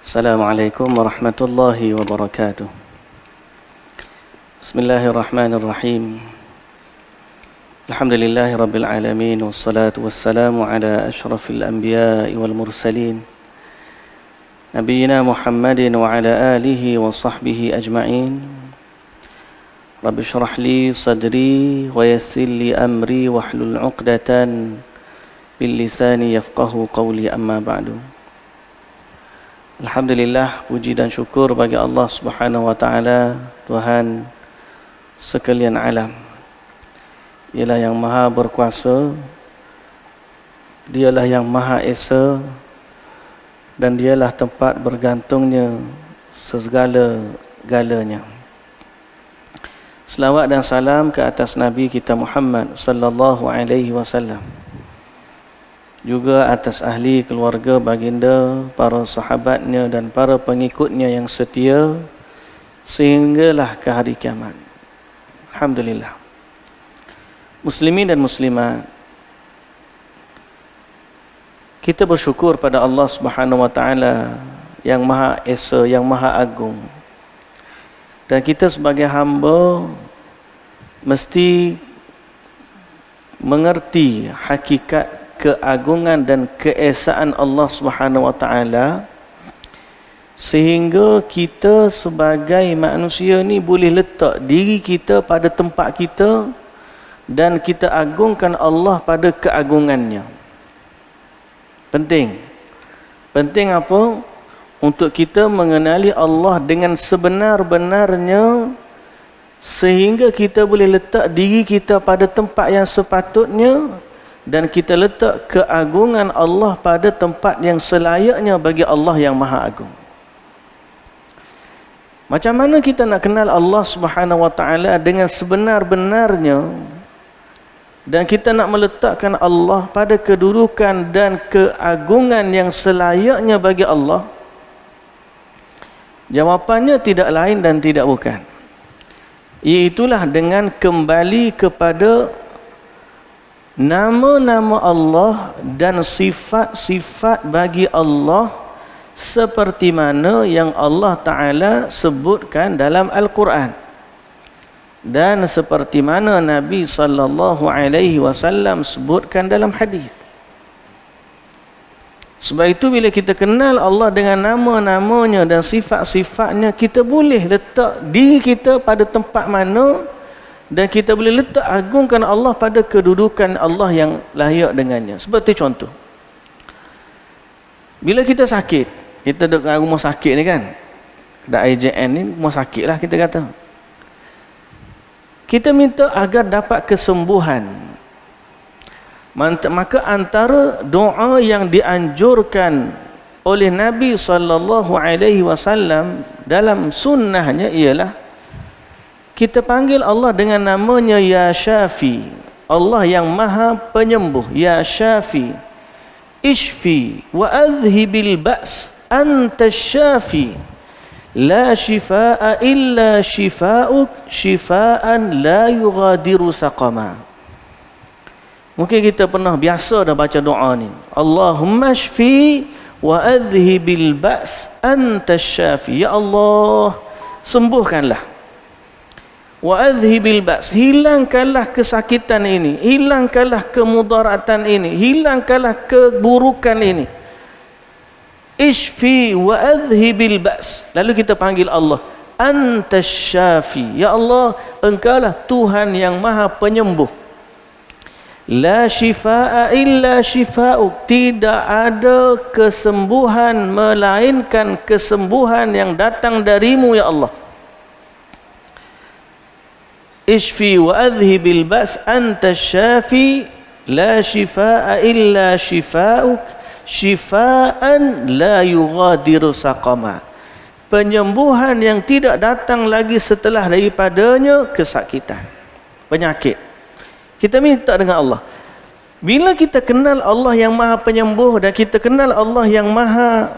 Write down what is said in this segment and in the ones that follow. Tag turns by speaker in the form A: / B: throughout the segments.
A: Assalamualaikum warahmatullahi wabarakatuh. Bismillahirrahmanirrahim. Alhamdulillahi rabbil alamin, wassalatu wassalamu ala ashrafil anbiya'i wal mursalin, nabiyyina Muhammadin wa ala alihi wa sahbihi ajma'in. Rabbi shrah li sadri wa yassir li amri wahlul 'uqdatan bil lisani yafqahu qawli, amma ba'du. Alhamdulillah, puji dan syukur bagi Allah Subhanahu wa taala, Tuhan sekalian alam. Dialah yang maha berkuasa, dialah yang maha esa, dan dialah tempat bergantungnya segala-galanya. Selawat dan salam ke atas Nabi kita Muhammad sallallahu alaihi wasallam, juga atas ahli keluarga baginda, para sahabatnya dan para pengikutnya yang setia sehinggalah ke hari kiamat. Alhamdulillah. Muslimin dan muslimat, kita bersyukur pada Allah Subhanahu wa taala yang Maha Esa, yang Maha Agung. Dan kita sebagai hamba mesti mengerti hakikat keagungan dan keesaan Allah Subhanahu wa taala, sehingga kita sebagai manusia ni boleh letak diri kita pada tempat kita dan kita agungkan Allah pada keagungannya. Penting apa? Untuk kita mengenali Allah dengan sebenar-benarnya, sehingga kita boleh letak diri kita pada tempat yang sepatutnya dan kita letak keagungan Allah pada tempat yang selayaknya bagi Allah yang Maha Agung. Macam mana kita nak kenal Allah Subhanahu wa taala dengan sebenar-benarnya, dan kita nak meletakkan Allah pada kedudukan dan keagungan yang selayaknya bagi Allah? Jawapannya tidak lain dan tidak bukan, iaitulah dengan kembali kepada nama-nama Allah dan sifat-sifat bagi Allah seperti mana yang Allah Ta'ala sebutkan dalam Al-Quran dan seperti mana Nabi sallallahu alaihi wasallam sebutkan dalam hadis. Sebab itu bila kita kenal Allah dengan nama-namanya dan sifat-sifatnya, kita boleh letak diri kita pada tempat mana dan kita boleh letak agungkan Allah pada kedudukan Allah yang layak dengannya. Seperti contoh, bila kita sakit, kita duduk kat rumah sakit ni kan, kat IJN ni rumah sakit lah kita kata, kita minta agar dapat kesembuhan. Maka antara doa yang dianjurkan oleh Nabi sallallahu alaihi wasallam dalam sunnahnya ialah kita panggil Allah dengan namanya Ya Syafi, Allah yang Maha Penyembuh. Ya Syafi, Ishfi wa adhibil ba's, anta syafi, la shifaa illa shifauk, shifaan la yughadiru saqama. Mungkin kita pernah biasa dah baca doa ni. Allahumma shfi wa adhibil ba's, anta syafi. Ya Allah, sembuhkanlah. Wa adhibil ba's, hilangkanlah kesakitan ini, hilangkanlah kemudaratan ini, hilangkanlah keburukan ini. Ishfi wa adhibil ba's, lalu kita panggil Allah Anta Syafi, ya Allah, engkaulah Tuhan yang Maha Penyembuh. La shifaa illa shifauk, tidak ada kesembuhan melainkan kesembuhan yang datang darimu ya Allah. Ishfi wa adhibil ba's, anta syafi, la shifaa illa shifauk, shifaan la yughadiru saqama. Penyembuhan yang tidak datang lagi setelah daripadanya kesakitan, penyakit. Kita minta dengan Allah. Bila kita kenal Allah yang Maha Penyembuh dan kita kenal Allah yang Maha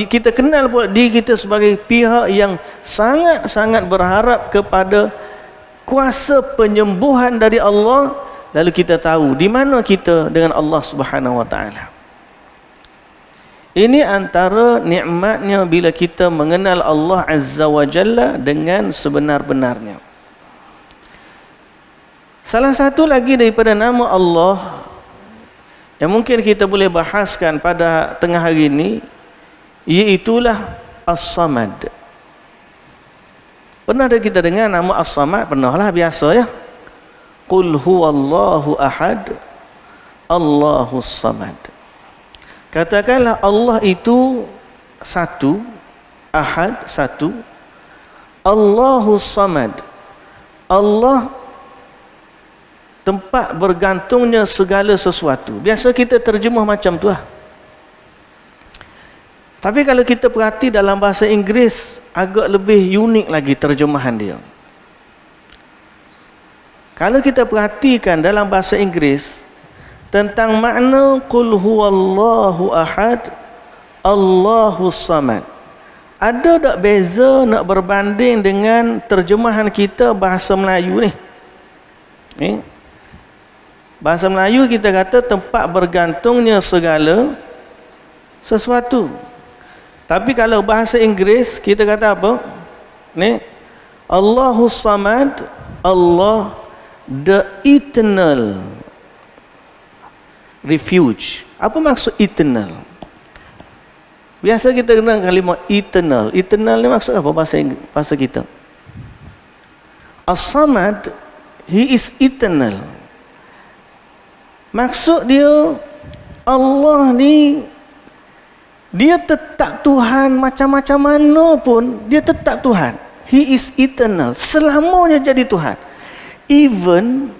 A: kita kenal pula diri kita sebagai pihak yang sangat-sangat berharap kepada kuasa penyembuhan dari Allah, lalu kita tahu di mana kita dengan Allah Subhanahu wa taala. Ini antara nikmatnya bila kita mengenal Allah Azza wa Jalla dengan sebenar-benarnya. Salah satu lagi daripada nama Allah yang mungkin kita boleh bahaskan pada tengah hari ini, iaitulah As-Samad. Pernah ada kita dengar nama As-Samad? Pernahlah, biasa ya. Qul huwallahu ahad, Allahus Samad. Katakanlah Allah itu satu, ahad, satu, Allahus Samad. Allah tempat bergantungnya segala sesuatu. Biasa kita terjemah macam tu lah. Tapi kalau kita perhati dalam bahasa Inggeris, agak lebih unik lagi terjemahan dia. Kalau kita perhatikan dalam bahasa Inggeris tentang makna qul huwallahu ahad, Allahus Samad, ada tak beza nak berbanding dengan terjemahan kita bahasa Melayu ni? Bahasa Melayu kita kata tempat bergantungnya segala sesuatu. Tapi kalau bahasa Inggeris kita kata apa? Allahus Samad, Allah the eternal refuge. Apa maksud eternal? Biasa kita kenal kalimah eternal. Eternal ni maksud apa bahasa kita? As-Samad, he is eternal. Maksud dia, Allah ni dia tetap Tuhan, macam-macam mana pun dia tetap Tuhan. He is eternal, selamanya jadi Tuhan. Even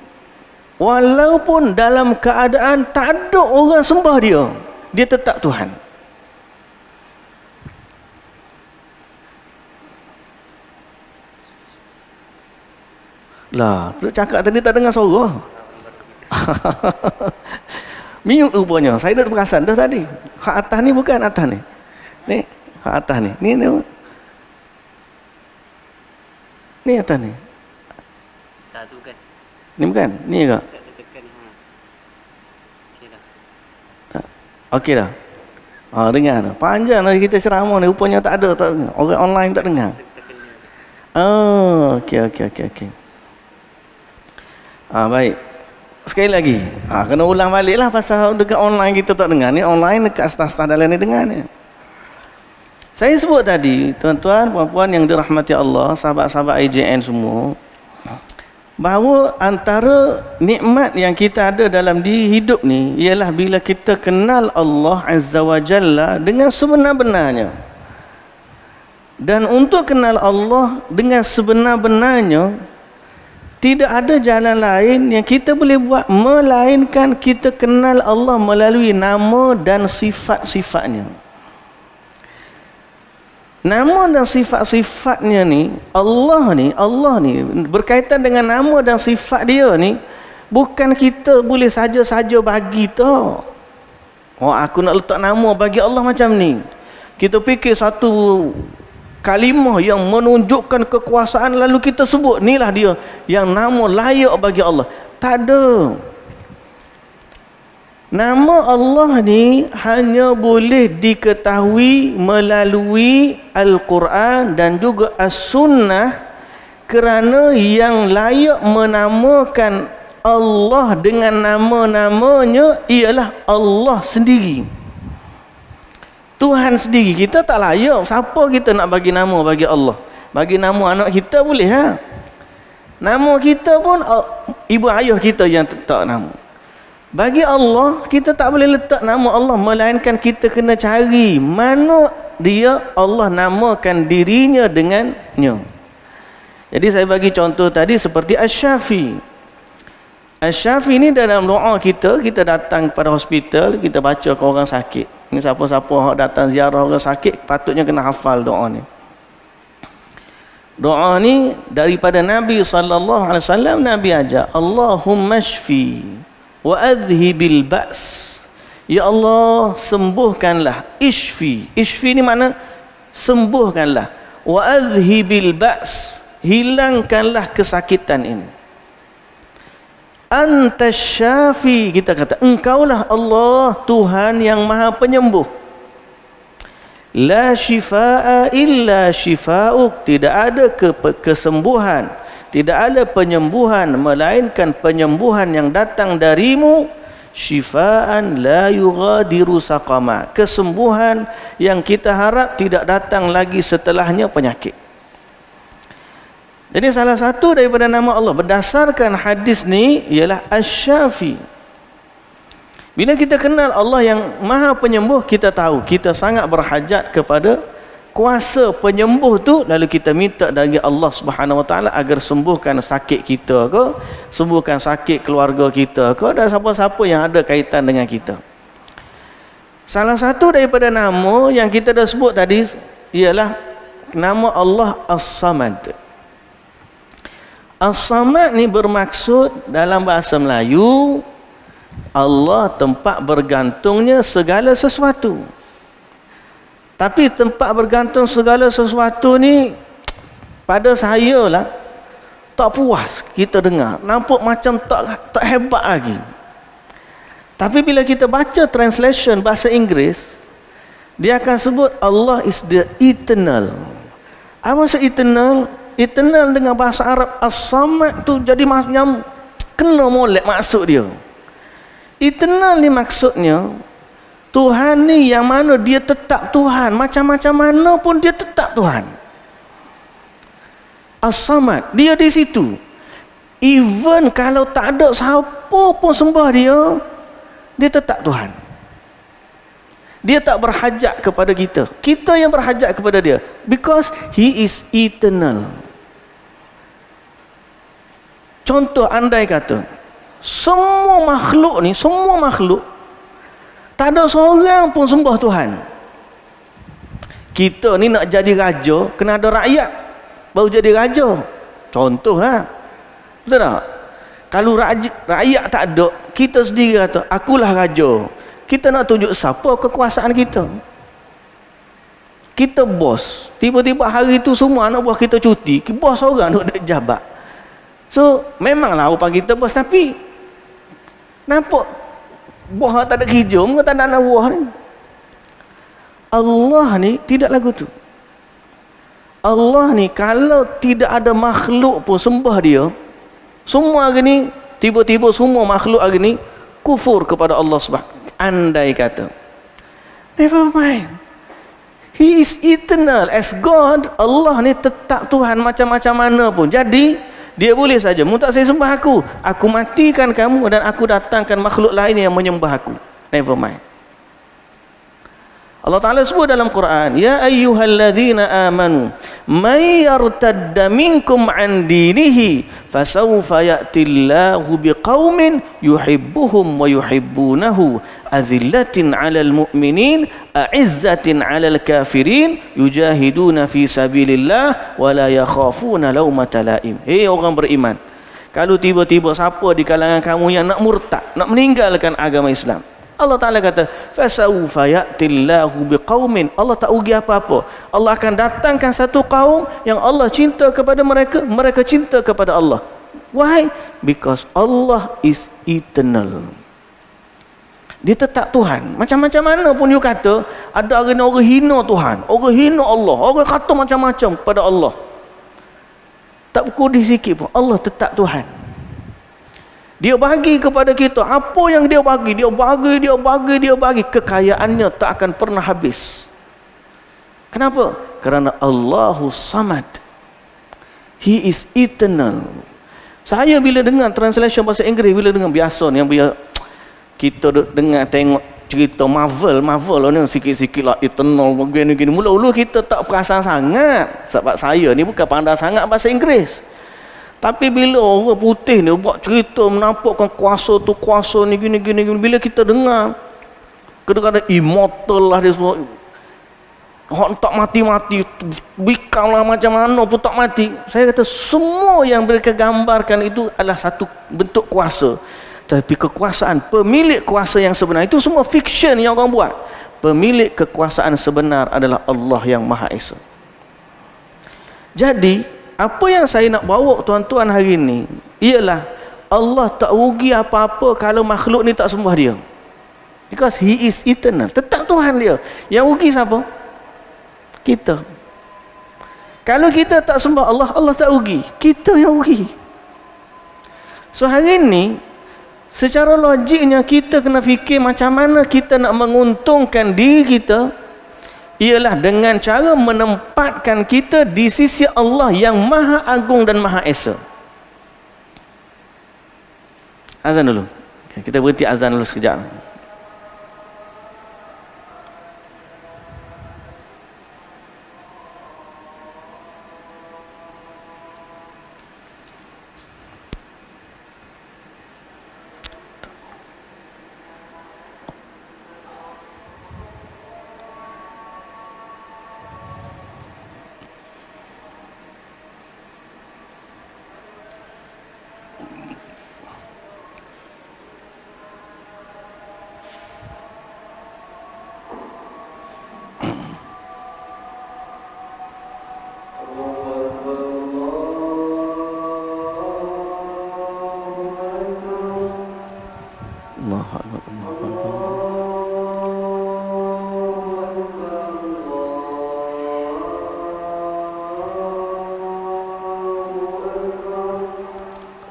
A: walaupun dalam keadaan tak ada orang sembah dia, dia tetap Tuhan. Lah, perlu cakap tadi tak dengar suara. Mute rupanya. Saya dah perasan dah tadi. Hak atas ni bukan atas ni. Ni, hak atas ni. Ni atas ni.
B: Tak tu bukan.
A: Ni bukan? Ni ke?
B: Tekan. Okey dah.
A: Tak. Okey dah. Dengar dah. Panjang lah kita ceramah ni. Rupanya tak ada. Orang online tak dengar. Okey. Baik. Sekali lagi. Kena ulang balik lah pasal dekat online kita tak dengar. Ni online dekat staf-staf dalam ni dengar ni. Saya sebut tadi, tuan-tuan, puan-puan yang dirahmati Allah, sahabat-sahabat IJN semua, bahawa antara nikmat yang kita ada dalam diri hidup ni ialah bila kita kenal Allah Azza wa Jalla dengan sebenar-benarnya. Dan untuk kenal Allah dengan sebenar-benarnya, tidak ada jalan lain yang kita boleh buat melainkan kita kenal Allah melalui nama dan sifat-sifatnya. Nama dan sifat-sifatnya ni, Allah ni berkaitan dengan nama dan sifat dia ni, bukan kita boleh saja-saja bagi tau. Aku nak letak nama bagi Allah macam ni. Kita fikir satu kalimah yang menunjukkan kekuasaan lalu kita sebut inilah dia yang nama layak bagi Allah. Tak ada. Nama Allah ni hanya boleh diketahui melalui Al-Quran dan juga As-Sunnah, kerana yang layak menamakan Allah dengan nama-namanya ialah Allah sendiri, Tuhan sendiri. Kita tak layak. Siapa kita nak bagi nama bagi Allah? Bagi nama anak kita boleh ha? Nama kita pun ibu ayah kita yang letak nama. Bagi Allah, kita tak boleh letak nama Allah, melainkan kita kena cari mana dia Allah namakan dirinya dengannya. Jadi saya bagi contoh tadi seperti Asy-Syafi. Asy-Syafi ni dalam doa kita datang pada hospital, kita baca ke orang sakit. Ni siapa-siapa datang ziarah orang sakit patutnya kena hafal doa ni. Doa ni daripada Nabi SAW. Nabi ajar, Allahumma shfi wa adhibil ba's. Ya Allah, sembuhkanlah. Ishfi ni makna sembuhkanlah. Wa adhibil ba's, hilangkanlah kesakitan ini. Antasy syafi, kita kata engkaulah Allah Tuhan yang maha penyembuh. La shifaa illa shifauk, tidak ada kesembuhan, tidak ada penyembuhan melainkan penyembuhan yang datang darimu. Shifaan la yughadiru saqama, kesembuhan yang kita harap tidak datang lagi setelahnya penyakit. Jadi salah satu daripada nama Allah berdasarkan hadis ni ialah Asy-Syafi. Bila kita kenal Allah yang Maha Penyembuh, kita tahu kita sangat berhajat kepada kuasa penyembuh tu, lalu kita minta dari Allah Subhanahu Wa Taala agar sembuhkan sakit kita ke, sembuhkan sakit keluarga kita ke, dan siapa-siapa yang ada kaitan dengan kita. Salah satu daripada nama yang kita dah sebut tadi ialah nama Allah As-Samad. As-Samad ni bermaksud dalam bahasa Melayu, Allah tempat bergantungnya segala sesuatu. Tapi tempat bergantung segala sesuatu ni pada saya lah tak puas kita dengar, nampak macam tak hebat lagi. Tapi bila kita baca translation bahasa Inggeris, dia akan sebut Allah is the eternal. Apa maksud eternal? Eternal dengan bahasa Arab As-Samad tu jadi macam kena molek maksud dia. Eternal ni maksudnya Tuhan ni yang mana dia tetap Tuhan, macam-macam mana pun dia tetap Tuhan. As-Samad, dia di situ. Even kalau tak ada siapa pun sembah dia, dia tetap Tuhan. Dia tak berhajat kepada kita. Kita yang berhajat kepada dia, because he is eternal. Contoh, andai kata semua makhluk ni, semua makhluk tak ada seorang pun sembah Tuhan. Kita ni nak jadi raja, kena ada rakyat baru jadi raja. Contohlah. Betul tak? Kalau rakyat tak ada, kita sendiri kata, akulah raja. Kita nak tunjuk siapa kekuasaan kita. Kita bos. Tiba-tiba hari tu semua anak buah kita cuti. Bos orang duduk jabat. So, memanglah orang panggil kita bos, tapi nampak buah tak ada kerja, muka tak ada anak buah ni. Allah ni tidak lagu tu. Allah ni kalau tidak ada makhluk pun sembah dia, semua hari ni tiba-tiba semua makhluk hari ni kufur kepada Allah Subhanahu. Andai kata, never mind, he is eternal as God. Allah ni tetap Tuhan macam-macam mana pun. Jadi dia boleh saja, mu tak saya sembah aku matikan kamu dan aku datangkan makhluk lain yang menyembah aku. Never mind. Allah Ta'ala sebut dalam Quran, ya ayyuhalladzina amanu may yartadda minkum an dinihi fasawfa ya'tillahu biqaumin yuhibbuhum wa yuhibbunahu azillatin 'alal mu'minin a'izzatin 'alal kafirin yujahiduna fi sabilillah wa la yakhafuna lawmata la'im. Hei orang beriman, kalau tiba-tiba siapa di kalangan kamu yang nak murtad, nak meninggalkan agama Islam, Allah Ta'ala kata, fasawfa ya'tillahu biqaumin, Allah tak rugi apa-apa. Allah akan datangkan satu kaum yang Allah cinta kepada mereka, mereka cinta kepada Allah. Why? Because Allah is eternal. Dia tetap Tuhan. Macam-macam mana pun you kata, ada orang hina Tuhan, orang hina Allah, orang kata macam-macam pada Allah, tak berkudi sikit pun, Allah tetap Tuhan. Dia bagi kepada kita apa yang dia bagi, dia bagi. Kekayaannya tak akan pernah habis. Kenapa? Kerana Allahus Samad. He is eternal. Saya bila dengar translation bahasa Inggeris, bila dengar biasa ni, yang kita dengar tengok cerita Marvel ni sikit-sikit lah eternal begini. Mula-mula kita tak perasan sangat, sebab saya ni bukan pandai sangat bahasa Inggeris. Tapi bila orang putih ni buat cerita menampakkan kuasa tu, kuasa ni gini, bila kita dengar kadang-kadang immortal lah dia semua, orang tak mati-mati, bikam lah macam mana pun tak mati. Saya kata semua yang mereka gambarkan itu adalah satu bentuk kuasa, tapi kekuasaan, pemilik kuasa yang sebenar itu semua fiction yang orang buat. Pemilik kekuasaan sebenar adalah Allah yang Maha Esa. Jadi apa yang saya nak bawa tuan-tuan hari ini ialah Allah tak rugi apa-apa kalau makhluk ni tak sembah dia, because he is eternal, tetap Tuhan dia. Yang rugi siapa? Kita. Kalau kita tak sembah Allah, Allah tak rugi. Kita yang rugi. So hari ni, secara logiknya kita kena fikir macam mana kita nak menguntungkan diri kita, ialah dengan cara menempatkan kita di sisi Allah yang Maha Agung dan Maha Esa. Azan dulu. Okay, kita berhenti azan dulu sekejap.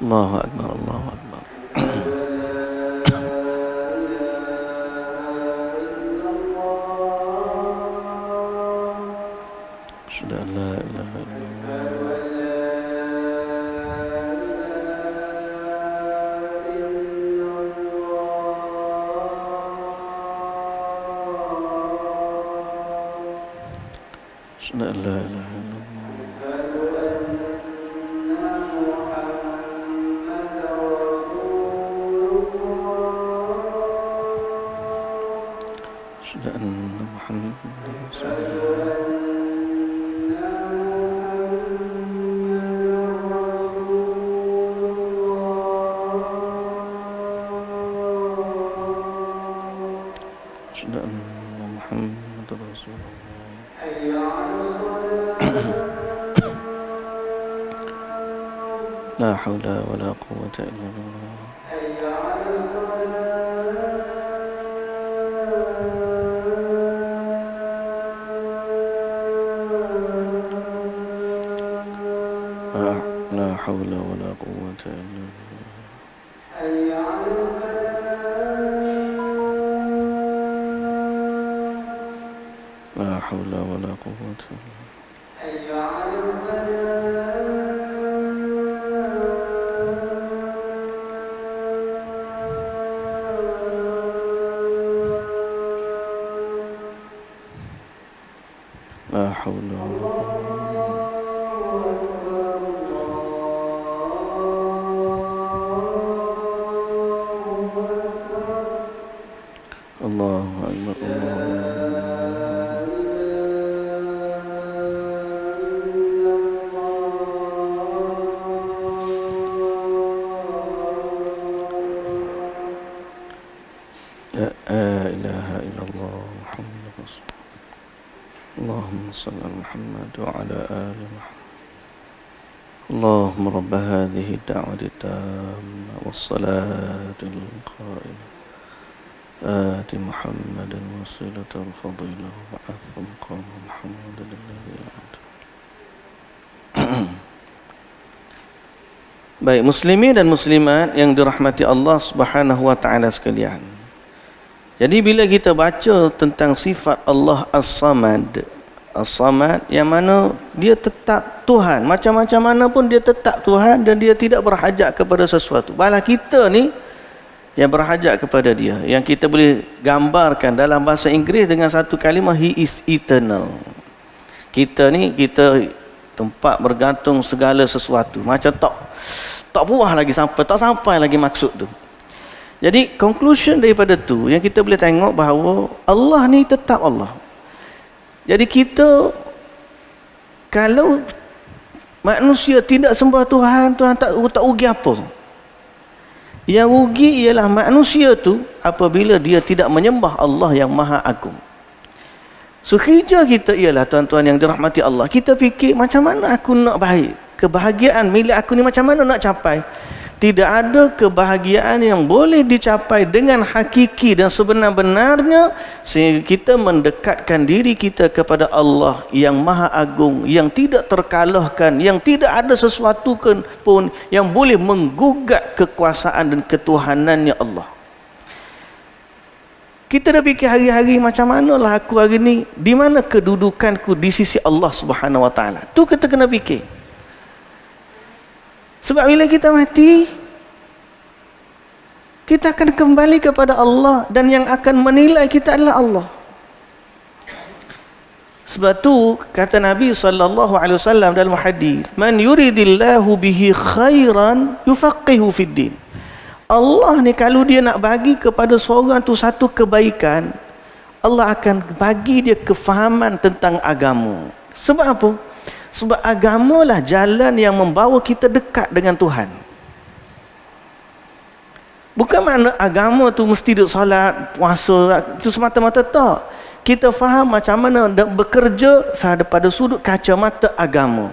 A: Allahu Akbar, Allahu Akbar. Sudah la ilaha illallah. Sudah la ilaha illallah. Sudah anna Muhammadan Rasulullah. Sudah anna Muhammadan Rasulullah. La haula wala quwwata illa billah. La haula wala quwwata illa billah. La haula wala quwwata illa billah. La haula wala Allahu Akbar, La ilaha illallah Muhammadur Rasulullah. Allahumma salli ala Muhammad wa ala ali Muhammad. Allahumma rabb hadhihi ad-da'wati at-tammah was-salatil qa'imah. آت محمدا وسيلة الفضيلة وبعث مقام محمد الذي أعطى. Baik, muslimin dan muslimat yang dirahmati Allah Subhanahu wa taala sekalian. Jadi bila kita baca tentang sifat Allah As-Samad, As-Samad yang mana dia tetap Tuhan, macam-macam mana pun dia tetap Tuhan dan dia tidak berhajat kepada sesuatu. Balah kita ni yang berhajat kepada dia, yang kita boleh gambarkan dalam bahasa Inggeris dengan satu kalimah, He is eternal. Kita ni, kita tempat bergantung segala sesuatu, macam tak puas lagi tak sampai lagi maksud tu. Jadi conclusion daripada tu yang kita boleh tengok bahawa Allah ni tetap Allah. Jadi kita, kalau manusia tidak sembah Tuhan, Tuhan tak rugi apa. Yang rugi ialah manusia tu apabila dia tidak menyembah Allah yang Maha Agung. So kerja kita ialah, tuan-tuan yang dirahmati Allah, kita fikir macam mana aku nak baik, kebahagiaan milik aku ni macam mana nak capai. Tidak ada kebahagiaan yang boleh dicapai dengan hakiki dan sebenar-benarnya sehingga kita mendekatkan diri kita kepada Allah yang Maha Agung, yang tidak terkalahkan, yang tidak ada sesuatu pun yang boleh menggugat kekuasaan dan ketuhanannya Allah. Kita dah fikir hari-hari macam manalah aku hari ni, di mana kedudukanku di sisi Allah Subhanahu Wa Taala. Tu kita kena fikir. Sebab bila kita mati, kita akan kembali kepada Allah dan yang akan menilai kita adalah Allah. Sebab tu kata Nabi SAW dalam hadis, man yuridillahu bihi khairan yufaqihu fid din. Allah ni kalau dia nak bagi kepada seorang tu satu kebaikan, Allah akan bagi dia kefahaman tentang agama. Sebab apa? Sebab agamalah jalan yang membawa kita dekat dengan Tuhan. Bukan makna agama tu mesti duduk solat, puasa, itu semata-mata tak. Kita faham macam mana bekerja pada sudut kacamata agama.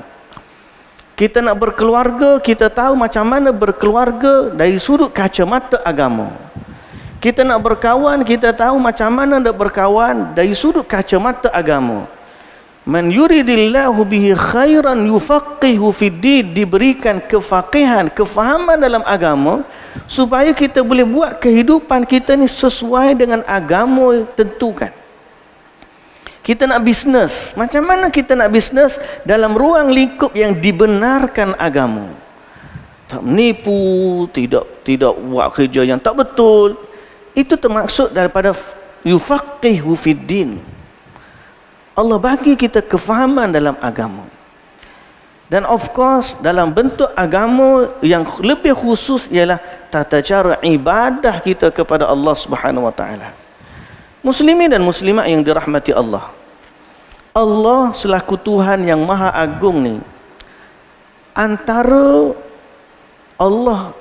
A: Kita nak berkeluarga, kita tahu macam mana berkeluarga dari sudut kacamata agama. Kita nak berkawan, kita tahu macam mana nak berkawan dari sudut kacamata agama. Man yuridillahu bihi khairan yufaqihu fid din, diberikan kefaqihan, kefahaman dalam agama supaya kita boleh buat kehidupan kita ni sesuai dengan agama tentukan. Kita nak bisnes, macam mana kita nak bisnes dalam ruang lingkup yang dibenarkan agama. Tak menipu, tidak buat kerja yang tak betul. Itu termaksud daripada yufaqihu fid din. Allah bagi kita kefahaman dalam agama. Dan of course dalam bentuk agama yang lebih khusus ialah tata cara ibadah kita kepada Allah Subhanahu Wa Taala. Muslimin dan muslimat yang dirahmati Allah, Allah selaku Tuhan yang Maha Agung ni, antara Allah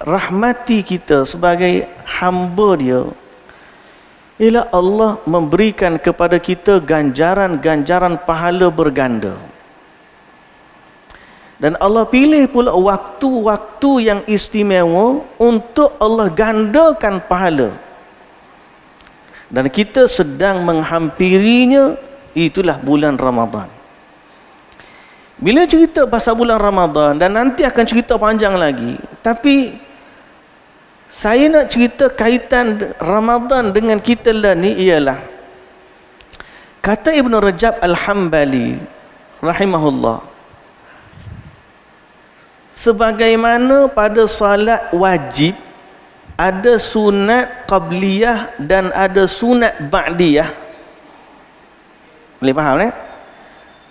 A: rahmati kita sebagai hamba dia ialah Allah memberikan kepada kita ganjaran-ganjaran pahala berganda. Dan Allah pilih pula waktu-waktu yang istimewa untuk Allah gandakan pahala. Dan kita sedang menghampirinya, itulah bulan Ramadan. Bila cerita pasal bulan Ramadan, dan nanti akan cerita panjang lagi, tapi saya nak cerita kaitan Ramadan dengan kita lah ni ialah, kata Ibn Rajab Al-Hambali rahimahullah, sebagaimana pada salat wajib ada sunat qabliyah dan ada sunat ba'diyah. Boleh faham tak?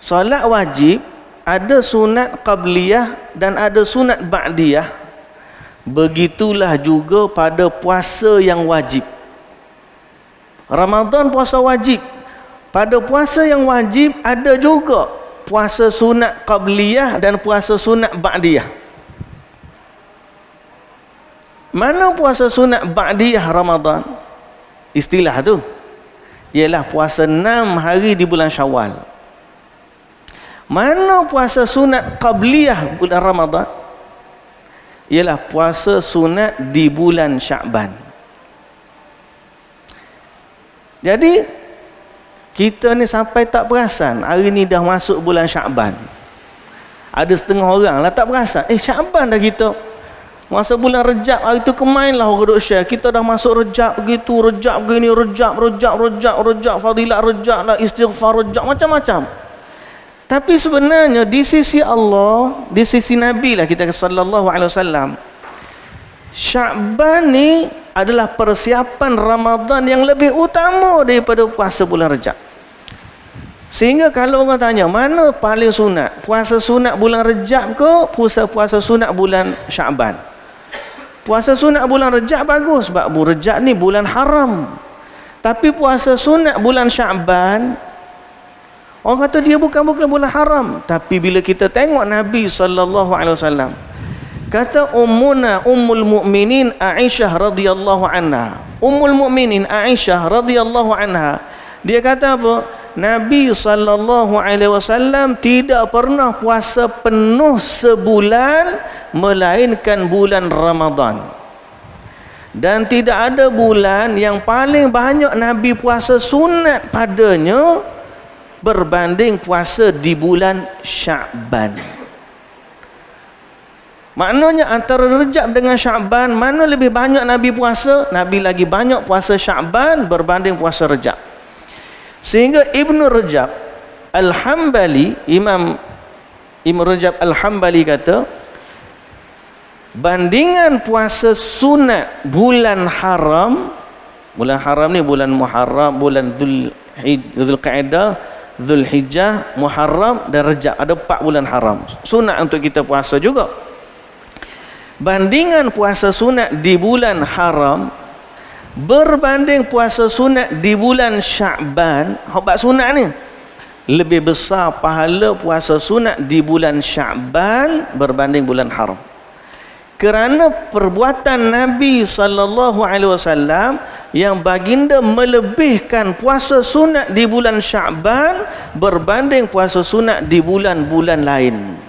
A: Salat wajib ada sunat qabliyah dan ada sunat ba'diyah. Begitulah juga pada puasa yang wajib. Ramadan puasa wajib. Pada puasa yang wajib ada juga puasa sunat qabliyah dan puasa sunat ba'diyah. Mana puasa sunat ba'diyah Ramadan? Istilah tu ialah puasa 6 hari di bulan Syawal. Mana puasa sunat qabliyah bulan Ramadan? Ialah puasa sunat di bulan Sya'ban. Jadi kita ni sampai tak perasan hari ni dah masuk bulan Sya'ban. Ada setengah orang lah tak perasan, Sya'ban dah kita. Masa bulan Rejab hari tu kemain lah orang duk share, kita dah masuk Rejab begitu, Rejab begini, Rejab fadilat Rejab lah, istighfar Rejab, macam-macam. Tapi sebenarnya di sisi Allah, di sisi Nabi lah kita sallallahu alaihi wasallam, Sya'ban ni adalah persiapan Ramadan yang lebih utama daripada puasa bulan Rejab. Sehingga kalau orang tanya mana paling sunat, puasa sunat bulan Rejab ke puasa sunat bulan Sya'ban? Puasa sunat bulan Rejab bagus sebab Rejab ni bulan haram. Tapi puasa sunat bulan Sya'ban, orang kata dia bukan bulan haram. Tapi bila kita tengok Nabi sallallahu alaihi wasallam, kata ummul mukminin Aisyah radhiyallahu anha, ummul mukminin Aisyah radhiyallahu anha, dia kata apa? Nabi SAW tidak pernah puasa penuh sebulan melainkan bulan Ramadan. Dan tidak ada bulan yang paling banyak Nabi puasa sunat padanya berbanding puasa di bulan Sya'ban. Maknanya antara Rejab dengan Sya'ban, mana lebih banyak Nabi puasa? Nabi lagi banyak puasa Sya'ban berbanding puasa Rejab. Sehingga Ibn Rajab Al-Hambali, Imam Ibn Rajab Al-Hambali kata, bandingan puasa sunat bulan haram ni bulan Muharram, bulan Dzulqa'dah, Dzulhijjah, Muharram dan Rejab. Ada 4 bulan haram sunat untuk kita puasa juga. Bandingan puasa sunat di bulan haram berbanding puasa sunat di bulan Sya'ban, hak sunat ni lebih besar pahala puasa sunat di bulan Sya'ban berbanding bulan haram. Kerana perbuatan Nabi SAW yang baginda melebihkan puasa sunat di bulan Sya'ban berbanding puasa sunat di bulan-bulan lain.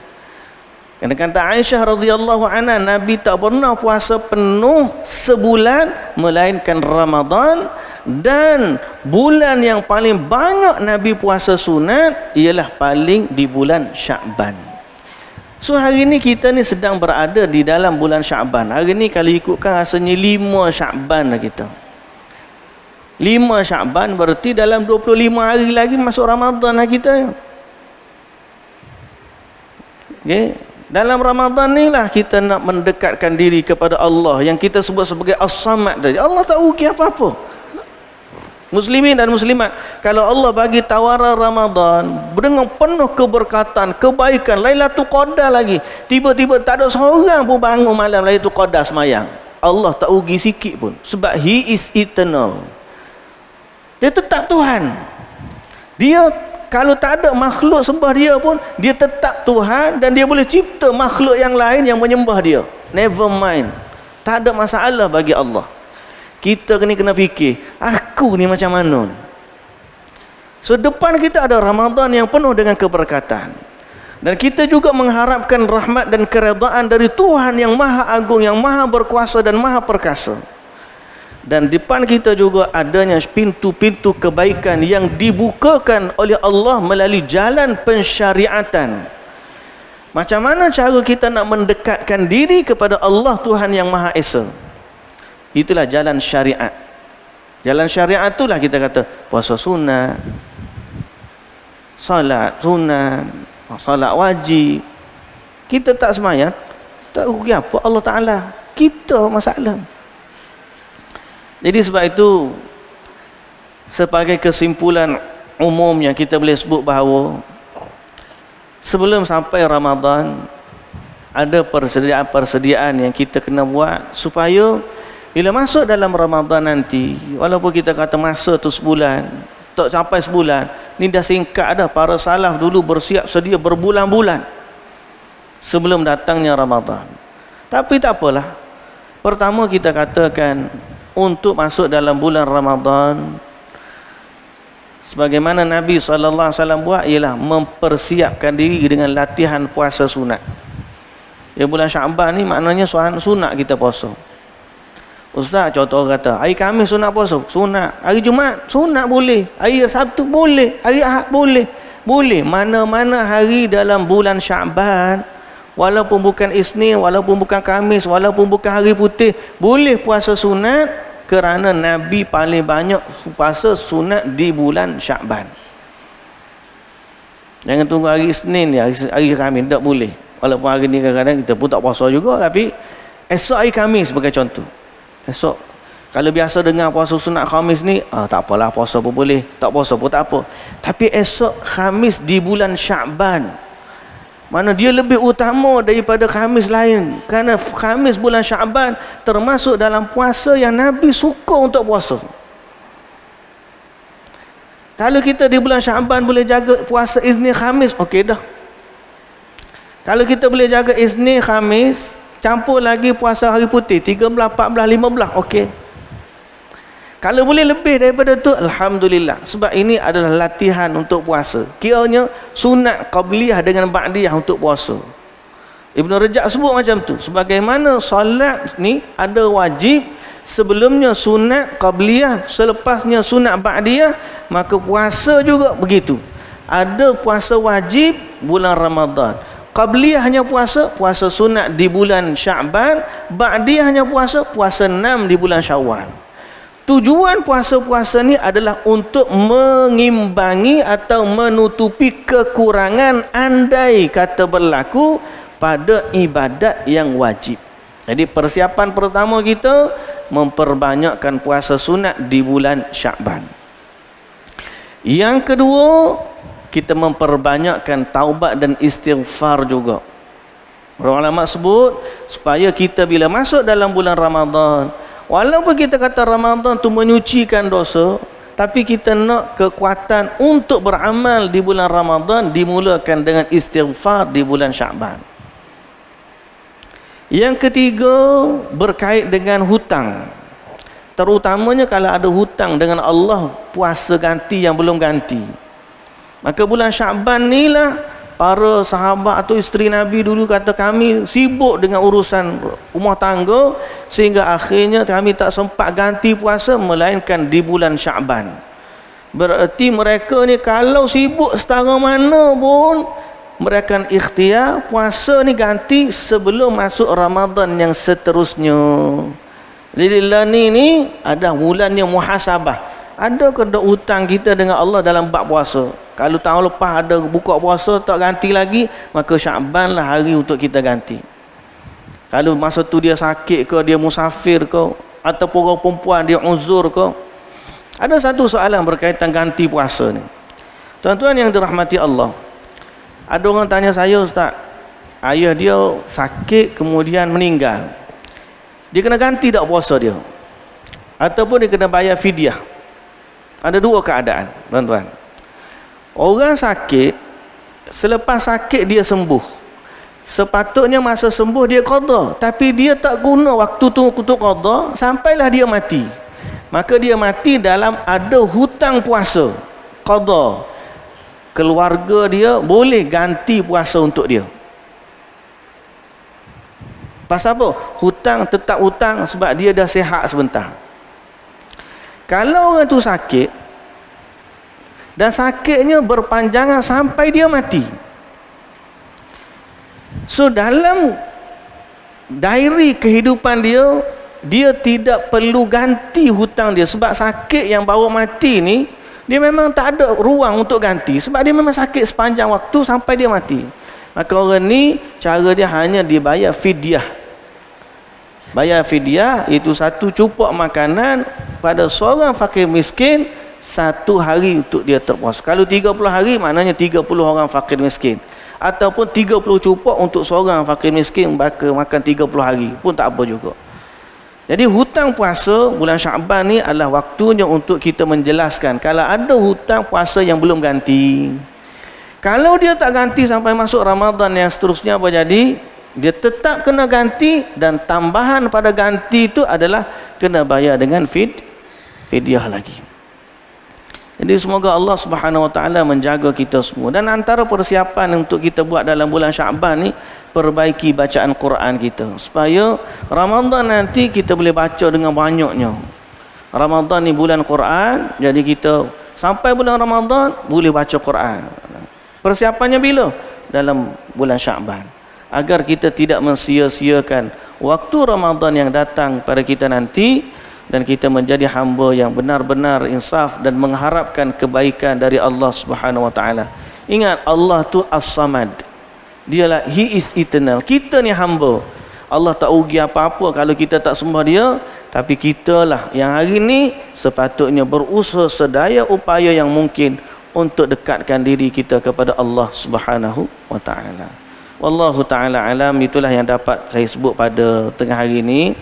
A: Kerana kata Aisyah radhiyallahu anha, Nabi tak pernah puasa penuh sebulan melainkan Ramadan, dan bulan yang paling banyak Nabi puasa sunat ialah paling di bulan Sya'ban. So hari ni kita ni sedang berada di dalam bulan Sya'ban. Hari ni kalau ikutkan rasanya 5 Sya'ban lah kita. 5 Sya'ban berarti dalam 25 hari lagi masuk Ramadan lah kita. Okay. Dalam Ramadan ni lah kita nak mendekatkan diri kepada Allah yang kita sebut sebagai As-Samad tadi. Allah tak rugi apa-apa. Muslimin dan muslimat, kalau Allah bagi tawaran Ramadan dengan penuh keberkatan, kebaikan, Lailatul Qadar lagi, tiba-tiba tak ada seorang pun bangun malam Lailatul Qadar semayang, Allah tak rugi sikit pun. Sebab He is eternal. Dia tetap Tuhan. Dia kalau tak ada makhluk sembah dia pun, dia tetap Tuhan, dan dia boleh cipta makhluk yang lain yang menyembah dia. Never mind. Tak ada masalah bagi Allah. Kita kena fikir, aku ni macam mana? So depan kita ada Ramadan yang penuh dengan keberkatan. Dan kita juga mengharapkan rahmat dan keredaan dari Tuhan yang Maha Agung, yang Maha Berkuasa dan Maha Perkasa. Dan depan kita juga adanya pintu-pintu kebaikan yang dibukakan oleh Allah melalui jalan pensyariatan. Macam mana cara kita nak mendekatkan diri kepada Allah Tuhan yang Maha Esa? Itulah jalan syariat. Jalan syariat itulah kita kata puasa sunat, salat sunat, salat wajib. Kita tak semayang, tak rugi apa Allah Ta'ala. Kita masalah. Jadi sebab itu, sebagai kesimpulan umumnya kita boleh sebut bahawa sebelum sampai Ramadan ada persediaan-persediaan yang kita kena buat supaya bila masuk dalam Ramadan nanti, walaupun kita kata masa tu sebulan, tak sampai sebulan, ni dah singkat dah. Para salaf dulu bersiap sedia berbulan-bulan sebelum datangnya Ramadan. Tapi tak apalah. Pertama kita katakan, untuk masuk dalam bulan Ramadan, sebagaimana Nabi SAW buat, ialah mempersiapkan diri dengan latihan puasa sunat. Ya, bulan Sya'ban ni maknanya sunat kita puasa. Ustaz, contoh kata, hari Khamis sunat puasa, sunat. Hari Jumaat sunat boleh, hari Sabtu boleh, hari Ahad boleh. Boleh, mana-mana hari dalam bulan Sya'ban, walaupun bukan Isnin, walaupun bukan Khamis, walaupun bukan hari putih, boleh puasa sunat, kerana Nabi paling banyak puasa sunat di bulan Sya'ban. Jangan tunggu hari Isnin ni, hari Khamis, tak boleh. Walaupun hari ni kadang-kadang kita pun tak puasa juga, tapi esok hari Khamis sebagai contoh. Esok, kalau biasa dengar puasa sunat Khamis ni, tak apalah, puasa pun boleh, tak puasa pun tak apa. Tapi esok Khamis di bulan Sya'ban, mana dia lebih utama daripada Khamis lain, kerana Khamis bulan Sya'ban termasuk dalam puasa yang Nabi suka untuk puasa. Kalau kita di bulan Sya'ban boleh jaga puasa Isnin Khamis, okey dah. Kalau kita boleh jaga Isnin Khamis, campur lagi puasa hari putih 13, 14, 15, okey. Kalau boleh lebih daripada tu, alhamdulillah. Sebab ini adalah latihan untuk puasa. Kiranya sunat qabliyah dengan ba'diyah untuk puasa. Ibn Rajab sebut macam tu. Sebagaimana solat ni ada wajib, sebelumnya sunat qabliyah, selepasnya sunat ba'diyah, maka puasa juga begitu. Ada puasa wajib bulan Ramadan. Qabliyah hanya puasa sunat di bulan Sya'ban, ba'diyah hanya puasa 6 di bulan Syawal. Tujuan puasa-puasa ni adalah untuk mengimbangi atau menutupi kekurangan andai kata berlaku pada ibadat yang wajib. Jadi persiapan pertama kita memperbanyakkan puasa sunat di bulan Sya'ban. Yang kedua, kita memperbanyakkan taubat dan istighfar juga. Para ulama sebut supaya kita bila masuk dalam bulan Ramadan, walaupun kita kata Ramadan tu menyucikan dosa, tapi kita nak kekuatan untuk beramal di bulan Ramadan dimulakan dengan istighfar di bulan Sya'ban. Yang ketiga, berkait dengan hutang. Terutamanya kalau ada hutang dengan Allah, puasa ganti yang belum ganti. Maka bulan Sya'ban ni lah para sahabat atau isteri Nabi dulu kata kami sibuk dengan urusan rumah tangga sehingga akhirnya kami tak sempat ganti puasa melainkan di bulan Sya'ban. Berarti mereka ni kalau sibuk setara mana pun mereka ikhtiar puasa ni ganti sebelum masuk Ramadan yang seterusnya. Jadi ni ada bulannya muhasabah. Ada ke hutang kita dengan Allah dalam bab puasa? Kalau tahun lepas ada buka puasa tak ganti lagi, maka Sya'ban lah hari untuk kita ganti. Kalau masa tu dia sakit ke, dia musafir ke, ataupun orang perempuan dia uzur ke. Ada satu soalan berkaitan ganti puasa ni. Tuan-tuan yang dirahmati Allah, ada orang tanya saya, Ustaz, ayah dia sakit kemudian meninggal, dia kena ganti tak puasa dia? Ataupun dia kena bayar fidyah? Ada dua keadaan, tuan-tuan. Orang sakit, selepas sakit dia sembuh. Sepatutnya masa sembuh dia qada, tapi dia tak guna waktu tu untuk qada sampailah dia mati. Maka dia mati dalam ada hutang puasa, qada. Keluarga dia boleh ganti puasa untuk dia. Pasal apa? Hutang tetap hutang sebab dia dah sihat sebentar. Kalau orang tu sakit dan sakitnya berpanjangan sampai dia mati, so dalam diary kehidupan dia, dia tidak perlu ganti hutang dia. Sebab sakit yang bawa mati ni, dia memang tak ada ruang untuk ganti. Sebab dia memang sakit sepanjang waktu sampai dia mati. Maka orang ni cara dia hanya dibayar fidyah. Bayar fidyah itu satu cupok makanan pada seorang fakir miskin satu hari untuk dia terpuasa. Kalau 30 hari maknanya 30 orang fakir miskin. Ataupun 30 cupok untuk seorang fakir miskin makan 30 hari pun tak apa juga. Jadi hutang puasa bulan Sya'ban ni adalah waktunya untuk kita menjelaskan kalau ada hutang puasa yang belum ganti. Kalau dia tak ganti sampai masuk Ramadan yang seterusnya, apa jadi? Dia tetap kena ganti, dan tambahan pada ganti itu adalah kena bayar dengan fidyah lagi. Jadi semoga Allah Subhanahu Wa Taala menjaga kita semua. Dan antara persiapan untuk kita buat dalam bulan Sya'ban ni, perbaiki bacaan Quran kita supaya Ramadan nanti kita boleh baca dengan banyaknya. Ramadan ni bulan Quran, jadi kita sampai bulan Ramadan boleh baca Quran. Persiapannya bila? Dalam bulan Sya'ban. Agar kita tidak mensia-siakan waktu Ramadan yang datang pada kita nanti, dan kita menjadi hamba yang benar-benar insaf dan mengharapkan kebaikan dari Allah Subhanahu Wa Taala. Ingat, Allah tu As-Samad. Dialah, He is eternal. Kita ni hamba. Allah tak rugi apa-apa kalau kita tak sembah dia, tapi kitalah yang hari ni sepatutnya berusaha sedaya upaya yang mungkin untuk dekatkan diri kita kepada Allah Subhanahu Wa Taala. Wallahu ta'ala alam. Itulah yang dapat saya sebut pada tengah hari ini.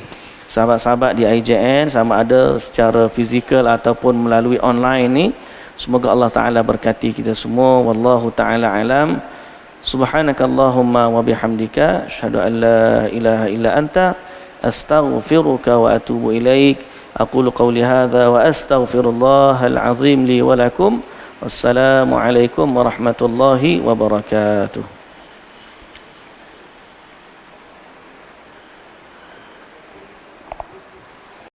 A: Sahabat-sahabat di IJN, sama ada secara fizikal ataupun melalui online ni, semoga Allah Ta'ala berkati kita semua. Wallahu ta'ala alam. Subhanakallahumma wa bihamdika, asyhadu an la ilaha illa anta, astaghfiruka wa atubu ilaik. Aqulu qawli hadza wa astaghfirullahal azim li wa lakum. Wassalamu alaikum warahmatullahi wabarakatuh.